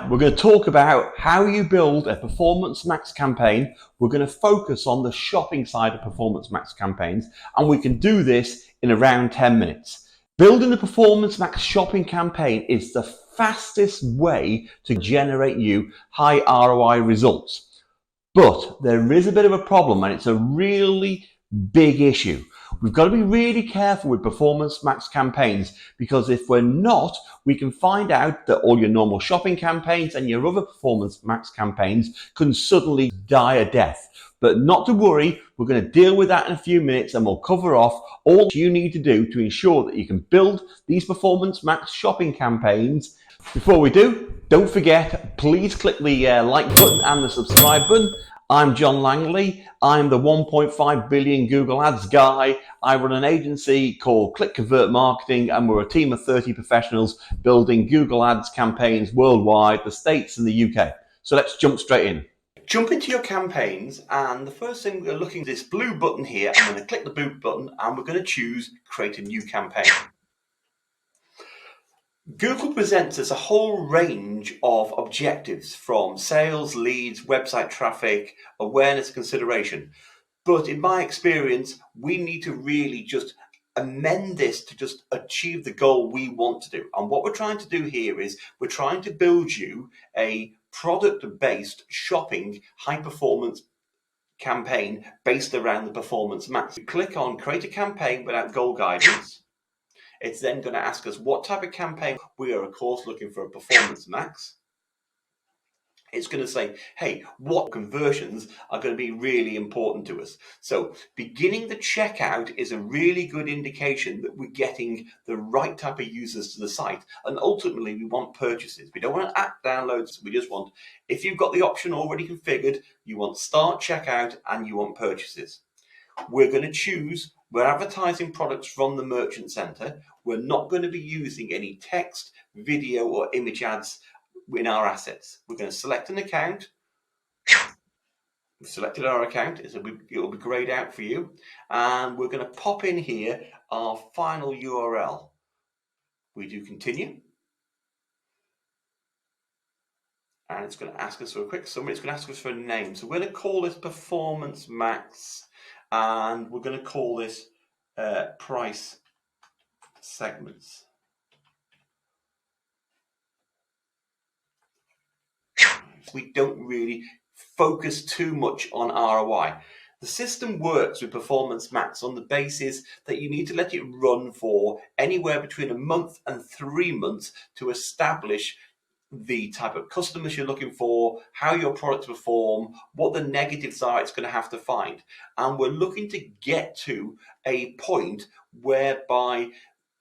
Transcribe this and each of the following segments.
Tonight, we're going to talk about how you build a Performance Max campaign. We're going to focus on the shopping side of Performance Max campaigns, and we can do this in around 10 minutes. Building a Performance Max shopping campaign is the fastest way to generate you high ROI results. But there is a bit of a problem, and it's a really big issue. We've got to be really careful with Performance Max campaigns, because if we're not, we can find out that all your normal shopping campaigns and your other Performance Max campaigns can suddenly die a death. But not to worry, we're going to deal with that in a few minutes, and we'll cover off all you need to do to ensure that you can build these Performance Max shopping campaigns. Before we do, don't forget, please click the like button and the subscribe button. I'm John Langley. I'm the 1.5 billion Google Ads guy. I run an agency called Click Convert Marketing, and we're a team of 30 professionals building Google Ads campaigns worldwide, the States and the UK. So let's jump straight in. Jump into your campaigns, and the first thing we're looking at this blue button here. I'm going to click the blue button and we're going to choose Create a New Campaign. Google presents us a whole range of objectives, from sales, leads, website traffic, awareness, consideration. But in my experience, we need to really just amend this to just achieve the goal we want to do. And what we're trying to do here is we're trying to build you a product-based shopping high-performance campaign based around the Performance Max. You click on Create a Campaign Without Goal Guidance. It's then going to ask us what type of campaign. We are, of course, looking for a Performance Max. It's going to say, hey, what conversions are going to be really important to us? So beginning the checkout is a really good indication that we're getting the right type of users to the site. And ultimately, we want purchases. We don't want app downloads. We just want, if you've got the option already configured, you want start checkout and you want purchases. We're going to choose, we're advertising products from the Merchant Center. We're not going to be using any text, video, or image ads in our assets. We're going to select an account. We've selected our account. It'll be grayed out for you. And we're going to pop in here our final URL. We do continue. And it's going to ask us for a quick summary. It's going to ask us for a name. So we're going to call this Performance Max. And we're going to call this price segments. We don't really focus too much on ROI. The system works with Performance Max on the basis that you need to let it run for anywhere between a month and 3 months to establish the type of customers you're looking for, how your products perform, what the negatives are it's going to have to find. And we're looking to get to a point whereby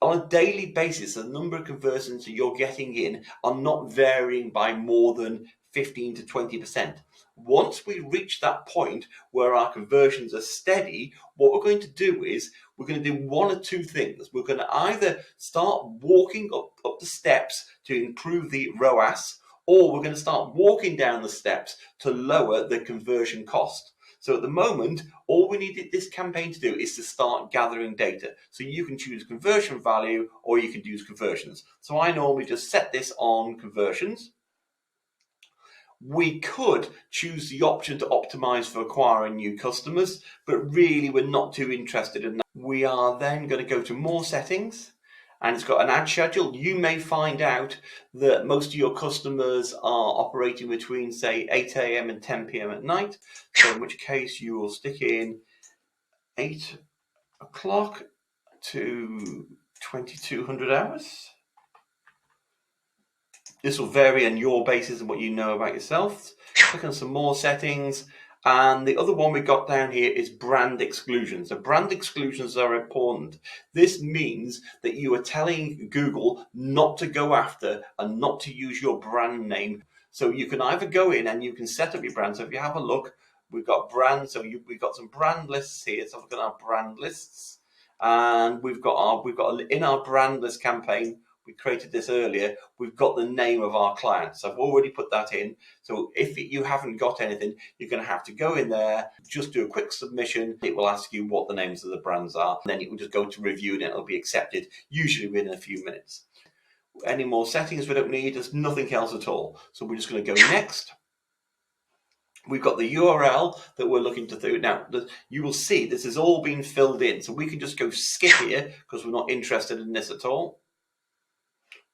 on a daily basis, the number of conversions that you're getting in are not varying by more than 15 to 20%. Once we reach that point where our conversions are steady, what we're going to do is we're going to do one or two things. We're going to either start walking up the steps to improve the ROAS, or we're going to start walking down the steps to lower the conversion cost. So at the moment, all we needed this campaign to do is to start gathering data. So you can choose conversion value or you can use conversions. So I normally just set this on conversions. We could choose the option to optimize for acquiring new customers, but really we're not too interested in that. We are then going to go to more settings, and it's got an ad schedule. You may find out that most of your customers are operating between, say, 8 a.m. and 10 p.m. at night. So in which case you will stick in 8 o'clock to 2200 hours. This will vary on your basis and what you know about yourself. Click on some more settings. And the other one we got down here is brand exclusions. So brand exclusions are important. This means that you are telling Google not to go after and not to use your brand name. So you can either go in and you can set up your brand. So if you have a look, we've got brands. So we've got some brand lists here. So look at our brand lists. And we've got in our brand list campaign, we created this earlier, we've got the name of our client. So I've already put that in. So if you haven't got anything, you're going to have to go in there, just do a quick submission. It will ask you what the names of the brands are. And then you can just go to review and it'll be accepted, usually within a few minutes. Any more settings we don't need. There's nothing else at all. So we're just going to go next. We've got the URL that we're looking to do. Now, you will see this has all been filled in. So we can just go skip here because we're not interested in this at all.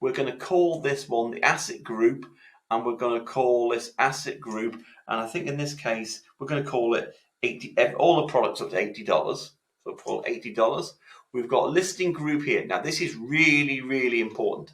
We're going to call this one the asset group, and we're going to call this asset group. And I think in this case, we're going to call it 80, all the products up to $80. So we'll call $80. We've got a listing group here. Now, this is really, really important.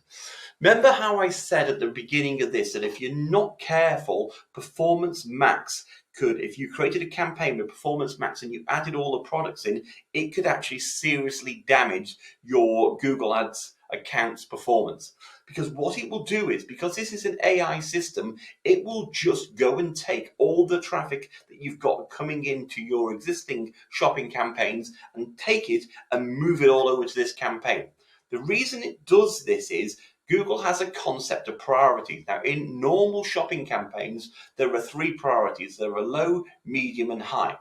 Remember how I said at the beginning of this that if you're not careful, Performance Max could, if you created a campaign with Performance Max and you added all the products in, it could actually seriously damage your Google Ads account's performance. Because what it will do is, because this is an AI system, it will just go and take all the traffic that you've got coming into your existing shopping campaigns and take it and move it all over to this campaign. The reason it does this is Google has a concept of priorities. Now, in normal shopping campaigns, there are 3 priorities. There are low, medium, and high.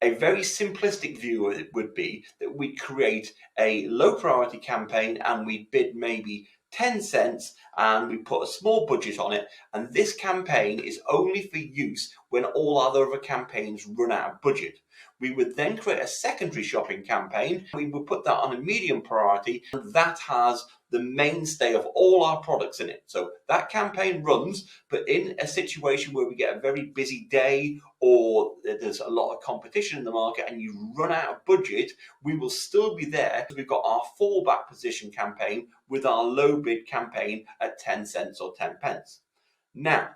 A very simplistic view of it would be that we create a low priority campaign and we bid maybe 10 cents and we put a small budget on it, and this campaign is only for use when all other campaigns run out of budget. We would then create a secondary shopping campaign. We would put that on a medium priority, and that has the mainstay of all our products in it. So that campaign runs, but in a situation where we get a very busy day or there's a lot of competition in the market and you run out of budget, we will still be there because we've got our fallback position campaign with our low bid campaign at 10 cents or 10 pence. Now,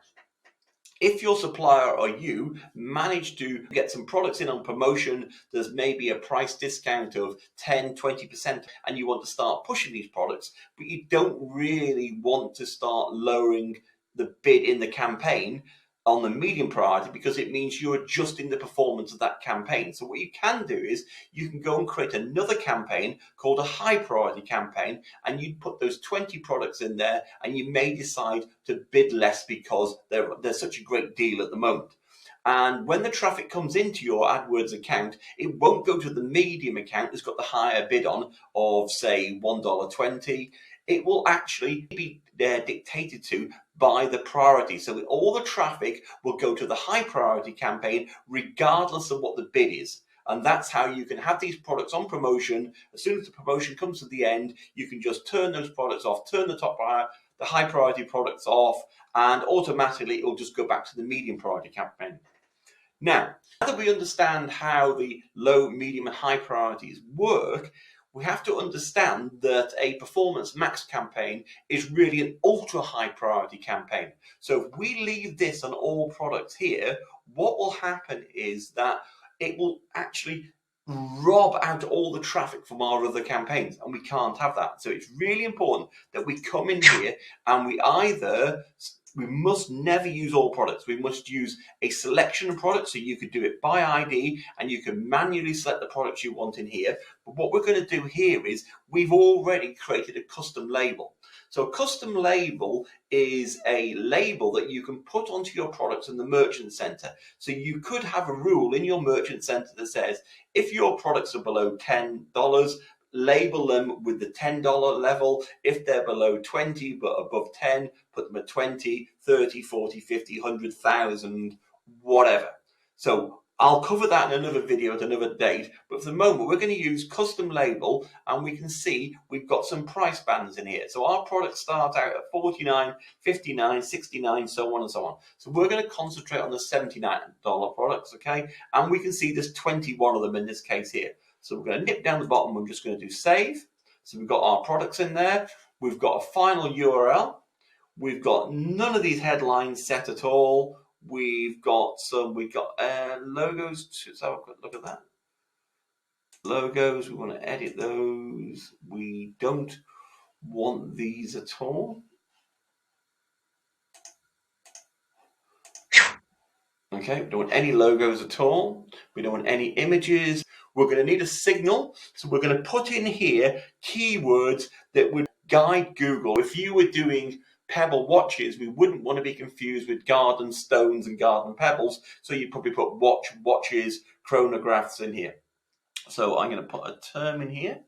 if your supplier or you manage to get some products in on promotion, there's maybe a price discount of 10, 20%, and you want to start pushing these products, but you don't really want to start lowering the bid in the campaign on the medium priority because it means you're adjusting the performance of that campaign. So what you can do is you can go and create another campaign called a high priority campaign, and you put those 20 products in there, and you may decide to bid less because they're such a great deal at the moment. And when the traffic comes into your AdWords account, it won't go to the medium account that's got the higher bid on of, say, $1.20. It will actually be dictated to by the priority. So all the traffic will go to the high priority campaign regardless of what the bid is. And that's how you can have these products on promotion. As soon as the promotion comes to the end, you can just turn those products off, turn the high priority products off, and automatically it will just go back to the medium priority campaign. Now that we understand how the low, medium, and high priorities work, we have to understand that a Performance Max campaign is really an ultra high priority campaign. So if we leave this on all products here, what will happen is that it will actually rob out all the traffic from our other campaigns, and we can't have that. So it's really important that we come in here and we must never use all products. We must use a selection of products. So you could do it by ID and you can manually select the products you want in here. But what we're going to do here is we've already created a custom label. So a custom label is a label that you can put onto your products in the Merchant Center. So you could have a rule in your Merchant Center that says if your products are below $10, label them with the $10 level. If they're below 20 but above 10, put them at 20, 30, 40, 50, 100,000, whatever. So I'll cover that in another video at another date, but for the moment we're going to use custom label, and we can see we've got some price bands in here. So our products start out at 49, 59, 69, so on and so on. So we're going to concentrate on the $79 products, okay? And we can see there's 21 of them in this case here. So we're going to nip down the bottom. We're just going to do save. So we've got our products in there. We've got a final URL. We've got none of these headlines set at all. We've got logos. Let's have a quick look at that. Logos, we want to edit those. We don't want these at all. Okay, we don't want any logos at all. We don't want any images. We're going to need a signal. So we're going to put in here keywords that would guide Google. If you were doing pebble watches, we wouldn't want to be confused with garden stones and garden pebbles. So you'd probably put watches, chronographs in here. So I'm going to put a term in here.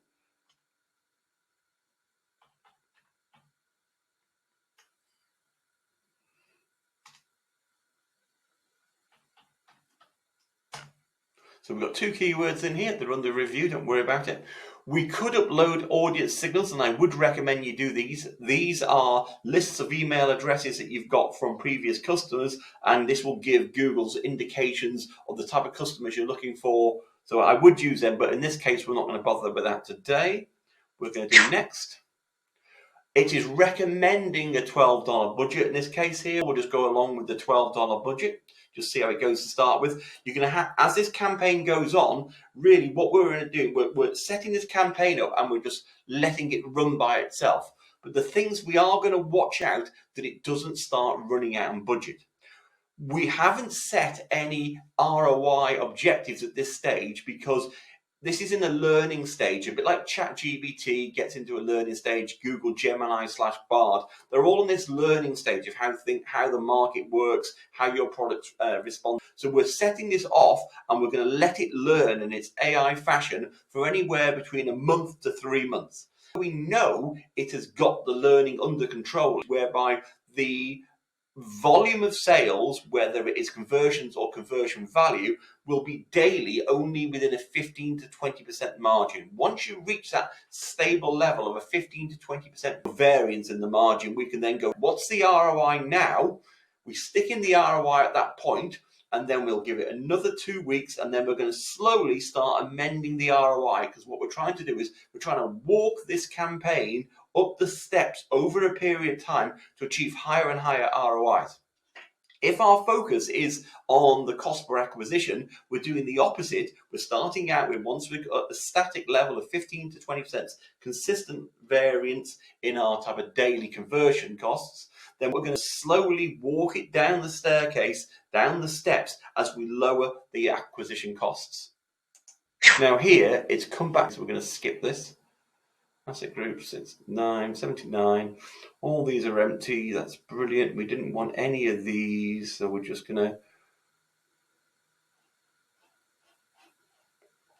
So we've got 2 keywords in here. They're under review. Don't worry about it. We could upload audience signals, and I would recommend you do these. These are lists of email addresses that you've got from previous customers, and this will give Google's indications of the type of customers you're looking for. So I would use them, but in this case, we're not going to bother with that today. We're going to do next. It is recommending a $12 budget in this case here. We'll just go along with the $12 budget. Just see how it goes to start with. You're going to have, as this campaign goes on, really what we're going to do, we're setting this campaign up and we're just letting it run by itself. But the things we are going to watch out that it doesn't start running out on budget. We haven't set any ROI objectives at this stage because this is in a learning stage, a bit like ChatGPT gets into a learning stage, Google Gemini / Bard. They're all in this learning stage of how the market works, how your product responds. So we're setting this off and we're going to let it learn in its AI fashion for anywhere between a month to 3 months. We know it has got the learning under control, whereby the volume of sales, whether it is conversions or conversion value, will be daily only within a 15 to 20% margin. Once you reach that stable level of a 15 to 20% variance in the margin, we can then go, what's the ROI now? We stick in the ROI at that point, and then we'll give it another 2 weeks, and then we're going to slowly start amending the ROI, because what we're trying to do is we're trying to walk this campaign up the steps over a period of time to achieve higher and higher ROIs. If our focus is on the cost per acquisition, we're doing the opposite. We're starting out with, once we've got a static level of 15 to 20% consistent variance in our type of daily conversion costs, then we're going to slowly walk it down the staircase, down the steps, as we lower the acquisition costs. Now here, it's come back, so we're going to skip this. Asset groups, it's 979. All these are empty. That's brilliant. We didn't want any of these, so we're just going to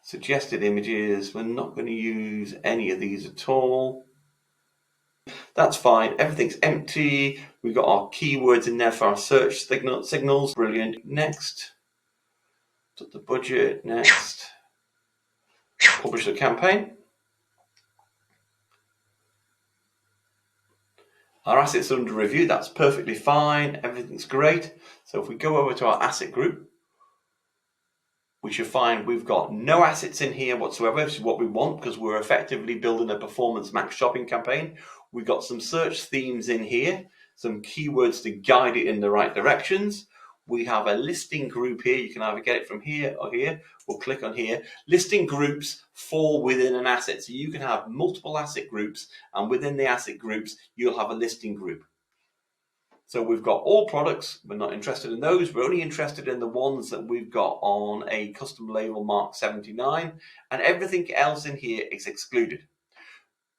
suggested images. We're not going to use any of these at all. That's fine. Everything's empty. We've got our keywords in there for our search signals. Brilliant. Next. Put the budget. Next. Publish the campaign. Our assets are under review. That's perfectly fine. Everything's great. So if we go over to our asset group, we should find we've got no assets in here whatsoever, which is what we want because we're effectively building a Performance Max shopping campaign. We've got some search themes in here, some keywords to guide it in the right directions. We have a listing group here. You can either get it from here or here. We'll click on here. Listing groups fall within an asset. So you can have multiple asset groups, and within the asset groups, you'll have a listing group. So we've got all products. We're not interested in those. We're only interested in the ones that we've got on a custom label mark 79, and everything else in here is excluded.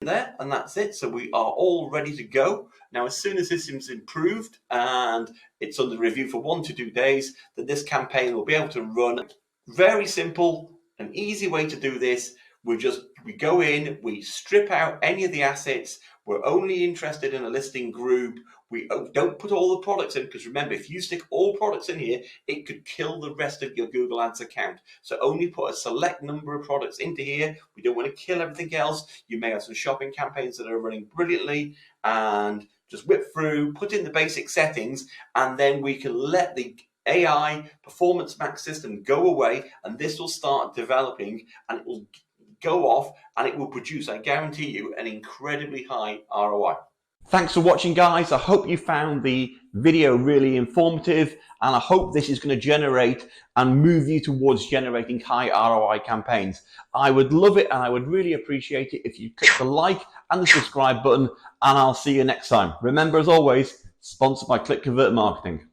There, and that's it. So we are all ready to go. Now, as soon as this is improved and it's under review for 1 to 2 days, then this campaign will be able to run. Very simple, an easy way to do this. We go in, we strip out any of the assets. We're only interested in a listing group. We don't put all the products in, because remember, if you stick all products in here, it could kill the rest of your Google Ads account. So only put a select number of products into here. We don't want to kill everything else. You may have some shopping campaigns that are running brilliantly, and just whip through, put in the basic settings, and then we can let the AI Performance Max system go away, and this will start developing, and it will go off, and it will produce, I guarantee you, an incredibly high ROI. Thanks for watching, guys. I hope you found the video really informative, and I hope this is going to generate and move you towards generating high ROI campaigns. I would love it, and I would really appreciate it if you click the like and the subscribe button, and I'll see you next time. Remember, as always, sponsored by ClickConvert Marketing.